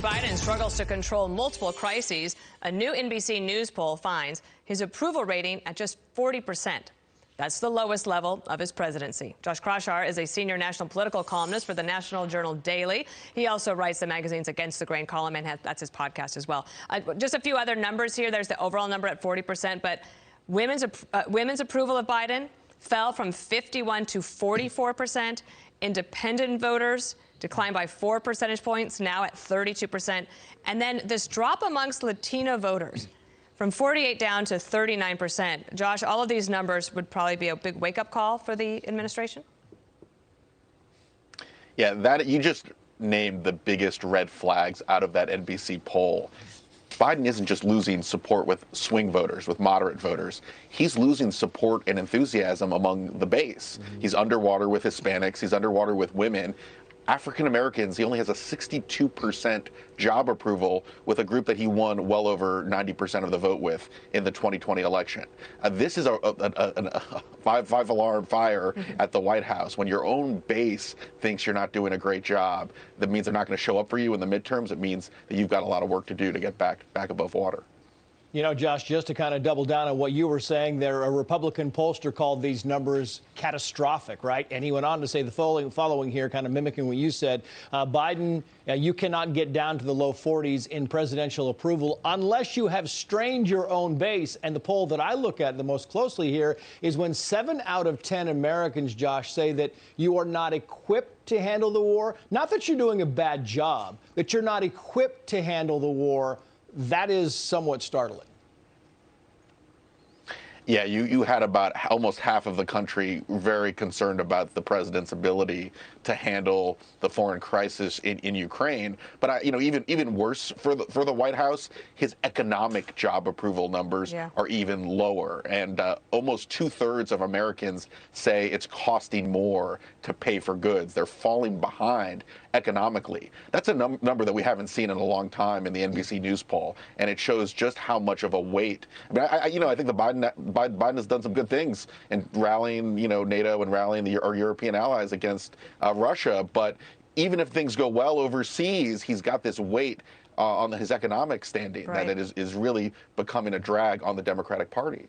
Biden struggles to control multiple crises. A new NBC News poll finds his approval rating at just 40%. That's the lowest level of his presidency. Josh Kroshar is a senior national political columnist for the National Journal Daily. He also writes the magazine's Against the Grain column, and that's his podcast as well. Just a few other numbers here. There's the overall number at 40%, but women's approval of Biden fell from 51 to 44%. Independent voters declined by 4 percentage points, now at 32%. And then this drop amongst Latino voters from 48 down to 39%. Josh, all of these numbers would probably be a big wake-up call for the administration. Yeah, that you just named the biggest red flags out of that NBC poll. Biden isn't just losing support with swing voters, with moderate voters. He's losing support and enthusiasm among the base. He's underwater with Hispanics. He's underwater with women. African Americans, he only has a 62% job approval with a group that he won well over 90% of the vote with in the 2020 election. This is a five-alarm fire at the White House. When your own base thinks you're not doing a great job, that means they're not going to show up for you in the midterms. It means that you've got a lot of work to do to get back above water. You know, Josh, just to kind of double down on what you were saying there, a Republican pollster called these numbers catastrophic, right? And he went on to say the following here, kind of mimicking what you said. Biden, you cannot get down to the low 40s in presidential approval unless you have strained your own base. And the poll that I look at the most closely here is when 7 out of 10 Americans, Josh, say that you are not equipped to handle the war. Not that you're doing a bad job, that you're not equipped to handle the war. That is somewhat startling. Yeah, you had about almost half of the country very concerned about the president's ability to handle the foreign crisis in Ukraine. But even worse for the White House, his economic job approval numbers are even lower, and almost 2/3 of Americans say it's costing more to pay for goods. They're falling behind economically. That's a number that we haven't seen in a long time in the NBC News poll, and it shows just how much of a weight. I mean, I think the Biden has done some good things in rallying, NATO and rallying our European allies against Russia. But even if things go well overseas, he's got this weight on his economic standing that it is really becoming a drag on the Democratic Party.